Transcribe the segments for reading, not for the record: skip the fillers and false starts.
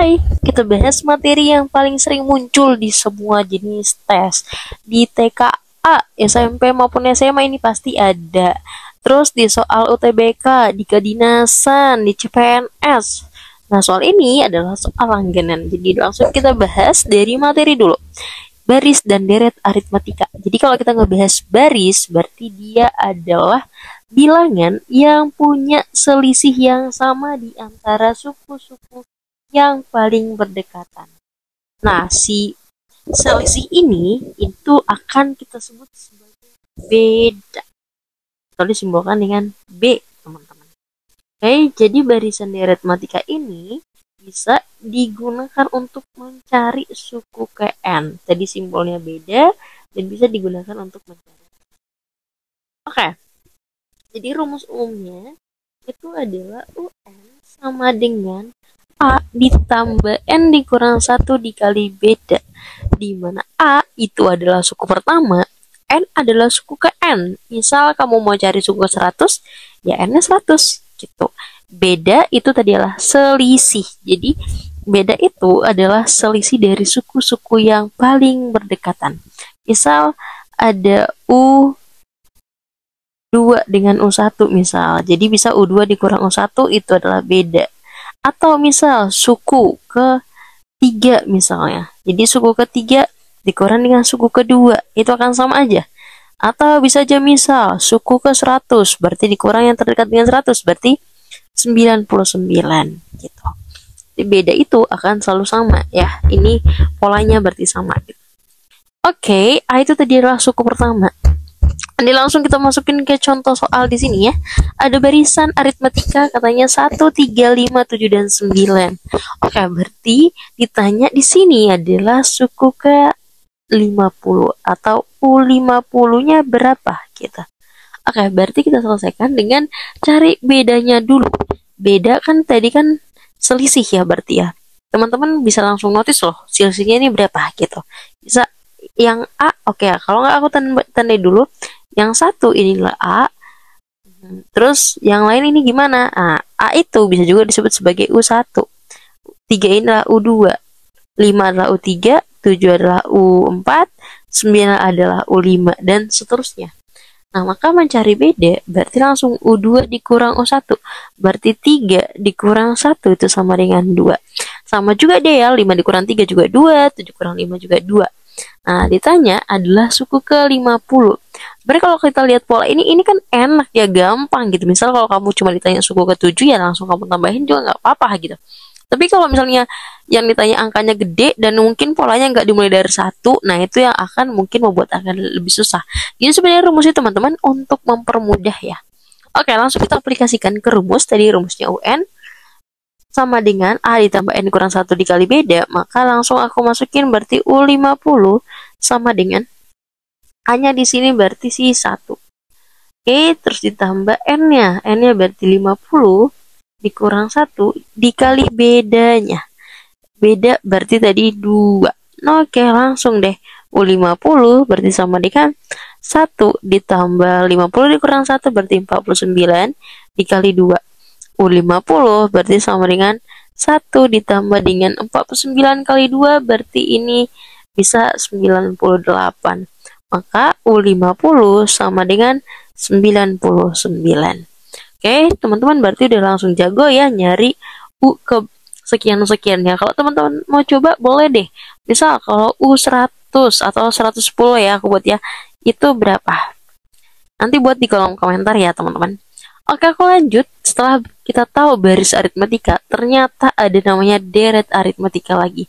Hai, kita bahas materi yang paling sering muncul di semua jenis tes. Di TKA, SMP maupun SMA ini pasti ada. Terus di soal UTBK, di kedinasan, di CPNS. Nah, soal ini adalah soal langganan. Jadi langsung kita bahas dari materi dulu. Baris dan deret aritmatika. Jadi kalau kita ngebahas baris, berarti dia adalah bilangan yang punya selisih yang sama di antara suku-suku yang paling berdekatan. Nah, si selisih ini itu akan kita sebut sebagai beda. Atau disimbolkan dengan B, teman-teman. Oke, jadi barisan deret matematika ini bisa digunakan untuk mencari suku KN. Tadi simbolnya beda dan bisa digunakan untuk mencari. Oke. Jadi rumus umumnya itu adalah UN sama dengan A ditambah N dikurang 1 dikali beda, di mana A itu adalah suku pertama, N adalah suku ke N. Misal kamu mau cari suku ke 100, ya N-nya 100 gitu. Beda itu tadi adalah selisih. Jadi beda itu adalah selisih dari suku-suku yang paling berdekatan. Misal ada U2 dengan U1 misal. Jadi bisa U2 dikurang U1 itu adalah beda. Atau misal suku ketiga misalnya. Jadi suku ketiga dikurang dengan suku kedua. Itu akan sama aja. Atau bisa aja misal suku ke 100. Berarti dikurang yang terdekat dengan 100. Berarti 99 gitu. Jadi beda itu akan selalu sama ya. Ini polanya berarti sama. Oke, A itu tadi adalah suku pertama. Nanti langsung kita masukin ke contoh soal di sini ya. Ada barisan aritmatika katanya 1, 3, 5, 7, dan 9. Oke, berarti ditanya di sini adalah suku ke 50 atau U50-nya berapa kita. Oke, berarti kita selesaikan dengan cari bedanya dulu. Beda kan tadi kan selisih ya berarti ya. Teman-teman bisa langsung notice loh, selisihnya ini berapa gitu. Bisa yang A, oke, kalau nggak aku tandai dulu. Yang satu inilah A, terus yang lain ini gimana? Nah, A itu bisa juga disebut sebagai U1, 3 ini adalah U2, 5 adalah U3, 7 adalah U4, 9 adalah U5, dan seterusnya. Nah, maka mencari beda berarti langsung U2 dikurang U1, berarti 3 dikurang 1 itu sama dengan 2. Sama juga deh ya, 5 dikurang 3 juga 2, 7 kurang 5 juga 2. Nah, ditanya adalah suku ke-50. Sebenarnya kalau kita lihat pola ini kan enak ya, gampang gitu. Misal kalau kamu cuma ditanya suku ke-7 ya langsung kamu tambahin juga nggak apa-apa gitu. Tapi kalau misalnya yang ditanya angkanya gede dan mungkin polanya nggak dimulai dari 1, nah itu yang akan mungkin membuat akan lebih susah. Jadi sebenarnya rumusnya teman-teman untuk mempermudah ya. Oke, langsung kita aplikasikan ke rumus. Tadi rumusnya UN sama dengan A ditambah N kurang 1 dikali beda, maka langsung aku masukin berarti U50 sama dengan A-nya di sini berarti si 1. Oke, terus ditambah N-nya. N-nya berarti 50 dikurang 1 dikali bedanya. Beda berarti tadi 2. Oke, langsung deh. U50 berarti sama dengan 1 ditambah 50 dikurang 1 berarti 49 dikali 2. U50 berarti sama dengan 1 ditambah dengan 49 kali 2 berarti ini bisa 98. Maka U50 sama dengan 99. Oke, teman-teman berarti udah langsung jago ya nyari U ke sekian-sekian ya. Kalau teman-teman mau coba boleh deh. Misal kalau U100 atau 110 ya aku buat ya. Itu berapa? Nanti buat di kolom komentar ya teman-teman. Oke, aku lanjut. Setelah kita tahu baris aritmatika, ternyata ada namanya deret aritmatika lagi.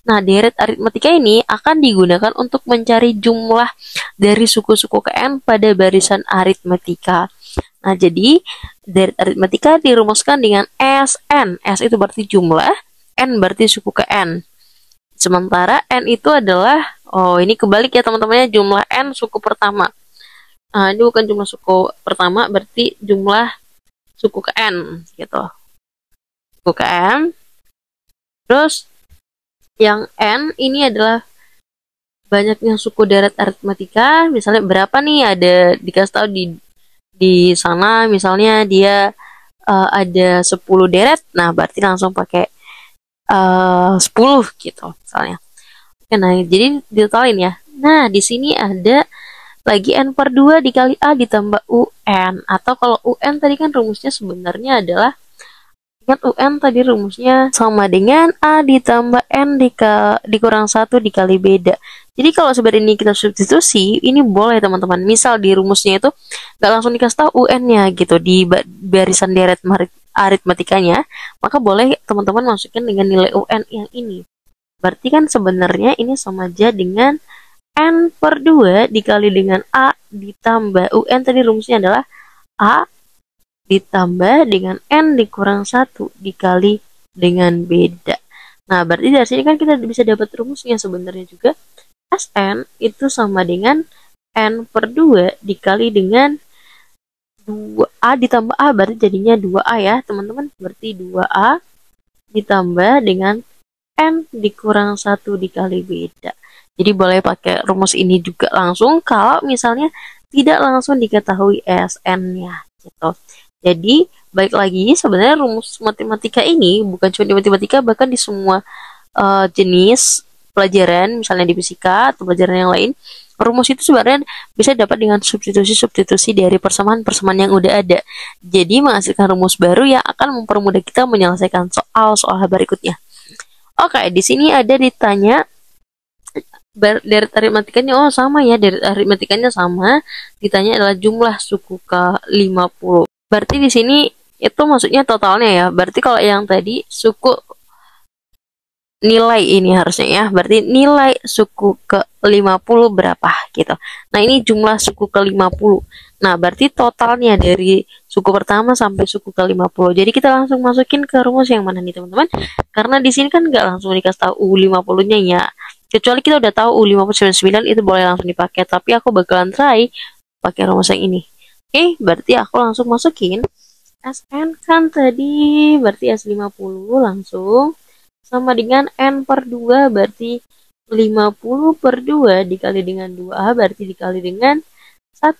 Nah, deret aritmatika ini akan digunakan untuk mencari jumlah dari suku-suku KN pada barisan aritmatika. Nah, jadi deret aritmatika dirumuskan dengan SN. S itu berarti jumlah, N berarti suku KN. Sementara N itu adalah, ini kebalik ya teman-temannya, jumlah N suku pertama. Ini bukan jumlah suku pertama, berarti jumlah suku ke N gitu. Suku ke N. Terus yang N ini adalah banyaknya suku deret aritmatika. Misalnya berapa nih, ada dikasih tahu di sana misalnya dia ada 10 deret. Nah, berarti langsung pakai 10 gitu misalnya. Oke, nah jadi ditotalin ya. Nah di sini ada lagi n per 2 dikali a ditambah un, atau kalau un tadi kan rumusnya sebenarnya adalah, ingat UN tadi rumusnya sama dengan A ditambah N dikurang 1 dikali beda. Jadi kalau sebenarnya ini kita substitusi, ini boleh teman-teman. Misal di rumusnya itu nggak langsung dikasih tahu UN-nya gitu di barisan deret aritmetikanya, maka boleh teman-teman masukin dengan nilai UN yang ini. Berarti kan sebenarnya ini sama aja dengan N per 2 dikali dengan A ditambah UN tadi rumusnya adalah A ditambah dengan N dikurang 1 dikali dengan beda. Nah, berarti dari sini kan kita bisa dapat rumusnya sebenarnya juga. Sn itu sama dengan N per 2 dikali dengan 2A ditambah A, berarti jadinya 2A ya teman-teman. Berarti 2A ditambah dengan N dikurang 1 dikali beda. Jadi boleh pakai rumus ini juga langsung kalau misalnya tidak langsung diketahui Sn-nya gitu. Jadi, baik lagi, sebenarnya rumus matematika ini bukan cuma di matematika, bahkan di semua jenis pelajaran, misalnya di fisika atau pelajaran yang lain, rumus itu sebenarnya bisa dapat dengan substitusi-substitusi dari persamaan-persamaan yang udah ada. Jadi, menghasilkan rumus baru yang akan mempermudah kita menyelesaikan soal-soal berikutnya. Oke, di sini ada ditanya dari aritmetikanya, oh sama ya, dari aritmetikanya sama, ditanya adalah jumlah suku ke 50. Berarti di sini itu maksudnya totalnya ya. Berarti kalau yang tadi suku nilai ini harusnya ya. Berarti nilai suku ke 50 berapa gitu. Nah, ini jumlah suku ke 50. Nah, berarti totalnya dari suku pertama sampai suku ke 50. Jadi kita langsung masukin ke rumus yang mana nih, teman-teman? Karena di sini kan nggak langsung dikasih tahu U50-nya ya. Kecuali kita udah tahu U5099 itu boleh langsung dipakai. Tapi aku bakalan try pakai rumus yang ini. Oke, berarti aku langsung masukin Sn kan tadi berarti S50 langsung sama dengan N per 2 berarti 50 per 2 dikali dengan 2A berarti dikali dengan 1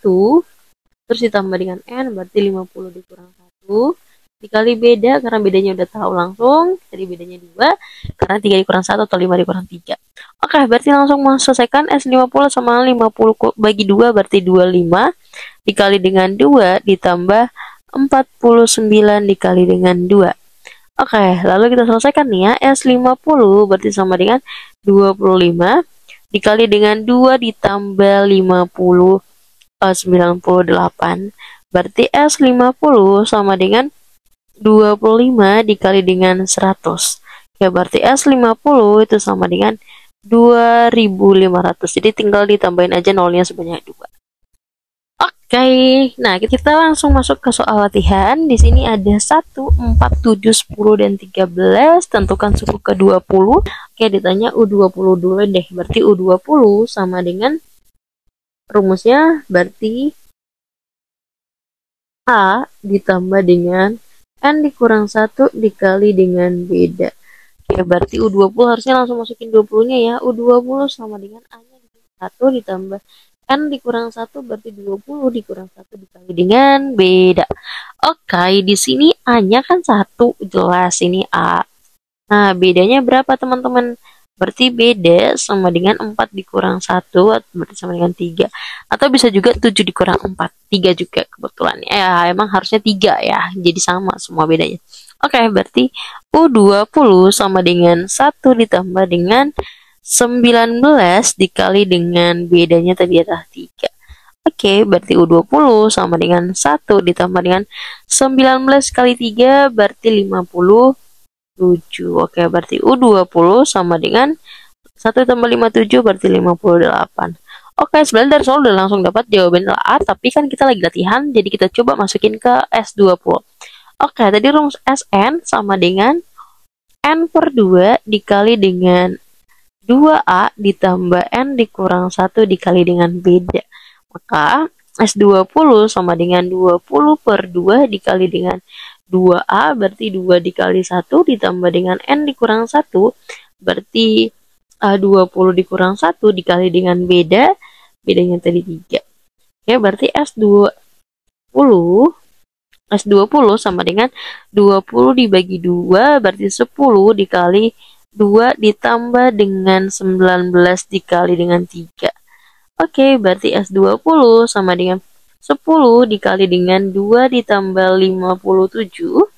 terus ditambah dengan N berarti 50 dikurang 1 dikali beda karena bedanya udah tahu langsung, jadi bedanya 2 karena 3 dikurang 1 atau 5 dikurang 3. Oke, berarti langsung selesaikan S50 sama 50 bagi 2 berarti 25 dikali dengan 2 ditambah 49 dikali dengan 2. Oke, lalu kita selesaikan nih ya. S50 berarti sama dengan 25 dikali dengan 2 ditambah 98. Berarti S50 sama dengan 25 dikali dengan 100. Ya, berarti S50 itu sama dengan 2500. Jadi tinggal ditambahin aja nolnya sebanyak 2. Oke, nah kita langsung masuk ke soal latihan. Di sini ada 1, 4, 7, 10, dan 13. Tentukan suku ke 20. Oke, ditanya U20 dulu deh. Berarti U20 sama dengan rumusnya berarti A ditambah dengan N dikurang 1 dikali dengan beda. Oke, berarti U20 harusnya langsung masukin 20-nya ya. U20 sama dengan A-nya 1 ditambah N dikurang 1 berarti 20 dikurang 1 dikali dengan beda. Oke, di sini A-nya kan 1, jelas ini A. Nah, bedanya berapa teman-teman? Berarti beda sama dengan 4 dikurang 1, berarti sama dengan 3. Atau bisa juga 7 dikurang 4, 3 juga kebetulan. Ya, emang harusnya 3 ya, jadi sama semua bedanya. Oke, berarti U20 sama dengan 1 ditambah dengan 19 dikali dengan bedanya tadi adalah 3. Oke, berarti U20 sama dengan 1 ditambah dengan 19 kali 3 berarti 57. Oke, berarti U20 sama dengan 1 tambah 57 berarti 58. Oke, sebenarnya dari soal udah langsung dapat jawaban A, tapi kan kita lagi latihan, jadi kita coba masukin ke S20. Oke, tadi rumus Sn sama dengan N per 2 dikali dengan 2A ditambah N dikurang 1 dikali dengan beda. Maka S20 sama dengan 20 per 2 dikali dengan 2A berarti 2 dikali 1 ditambah dengan N dikurang 1 berarti 20 dikurang 1 dikali dengan beda. Bedanya tadi 3. Ya, berarti S20 S20 sama dengan 20 dibagi 2 berarti 10 dikali 2 ditambah dengan 19 dikali dengan 3. Oke, berarti S20 sama dengan 10 dikali dengan 2 ditambah 57.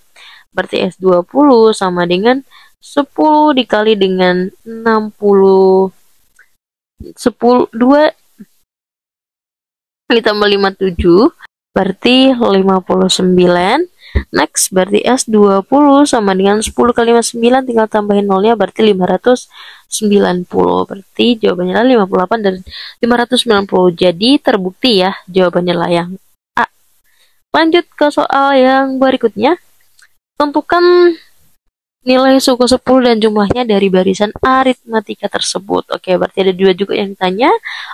Berarti S20 sama dengan 10 dikali dengan 60. 10, 2 ditambah 57 berarti 59. Next, berarti S20 sama dengan 10 kali 59, tinggal tambahin nolnya, berarti 590. Berarti jawabannya adalah 58 dan 590. Jadi terbukti ya jawabannya adalah yang A. Lanjut ke soal yang berikutnya. Tentukan nilai suku 10 dan jumlahnya dari barisan aritmatika tersebut. Oke, berarti ada 2 juga yang ditanya.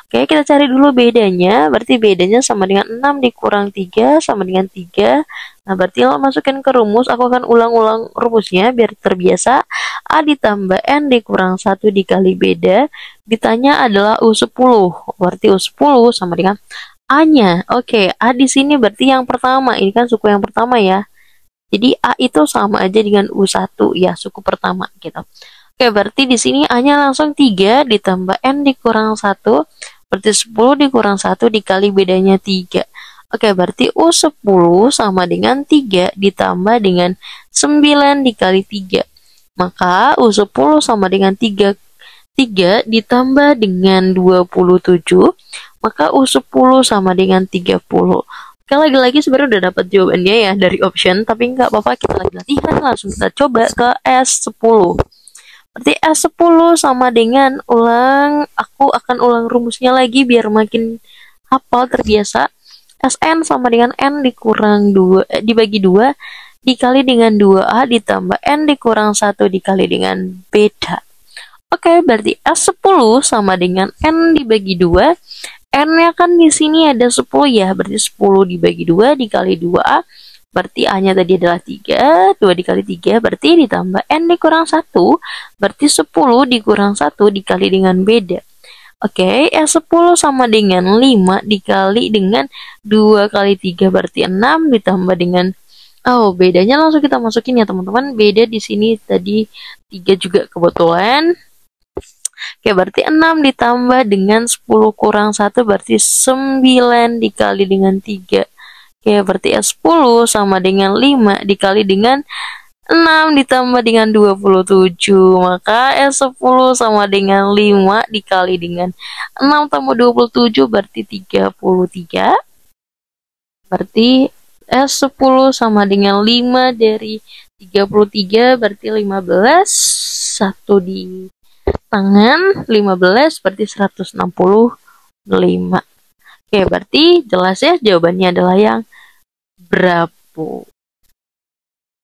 Oke, kita cari dulu bedanya. Berarti bedanya sama dengan 6 dikurang 3 sama dengan 3. Nah, berarti lo masukin ke rumus. Aku akan ulang-ulang rumusnya biar terbiasa. A ditambah N dikurang 1 dikali beda. Ditanya adalah U10. Berarti U10 sama dengan A-nya. Oke, A di sini berarti yang pertama. Ini kan suku yang pertama ya. Jadi A itu sama aja dengan U1 ya, suku pertama gitu. Oke, berarti di sini A-nya langsung 3 ditambah N dikurang 1, berarti 10 dikurang 1 dikali bedanya 3. Oke, berarti U10 sama dengan 3 ditambah dengan 9 dikali 3. Maka U10 sama dengan 3 ditambah dengan 27, maka U10 sama dengan 30. Oke, lagi-lagi sebenarnya udah dapat jawabannya ya dari option, tapi nggak apa-apa, kita lagi latihan, langsung kita coba ke S10. Berarti S10 sama dengan aku akan ulang rumusnya lagi biar makin hafal terbiasa. Sn sama dengan N dikurang 2, dibagi 2 dikali dengan 2A ditambah N dikurang 1 dikali dengan beta. Oke, berarti S10 sama dengan N dibagi 2. N-nya kan di sini ada 10 ya, berarti 10 dibagi 2 dikali 2A, berarti A-nya tadi adalah 3, 2 dikali 3, berarti ditambah N dikurang 1, berarti 10 dikurang 1 dikali dengan beda. Oke, S10 sama dengan 5 dikali dengan 2 kali 3, berarti 6 ditambah dengan, bedanya langsung kita masukin ya teman-teman, beda di sini tadi 3 juga kebetulan. Oke, berarti 6 ditambah dengan 10 kurang 1 berarti 9 dikali dengan 3. Oke, berarti S10 sama dengan 5 dikali dengan 6 ditambah dengan 27. Maka S10 sama dengan 5 dikali dengan 6 tambah 27 berarti 33. Berarti S10 sama dengan 5 dari 33 berarti 15. 1 di tangan 15 berarti 165. Oke, berarti jelas ya jawabannya adalah yang berapa.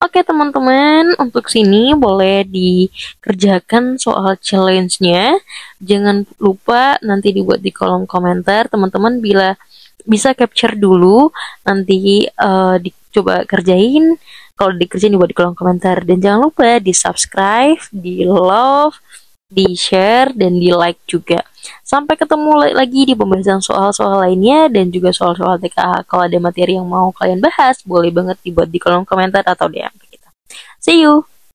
Oke teman-teman, untuk sini boleh dikerjakan soal challenge-nya. Jangan lupa nanti dibuat di kolom komentar. Teman-teman bisa capture dulu, nanti dicoba kerjain. Kalau dikerjain dibuat di kolom komentar. Dan jangan lupa di subscribe, di love, di share, dan di like juga. Sampai ketemu lagi di pembahasan soal-soal lainnya dan juga soal-soal TKA. Kalau ada materi yang mau kalian bahas, boleh banget dibuat di kolom komentar atau DM ke kita. See you!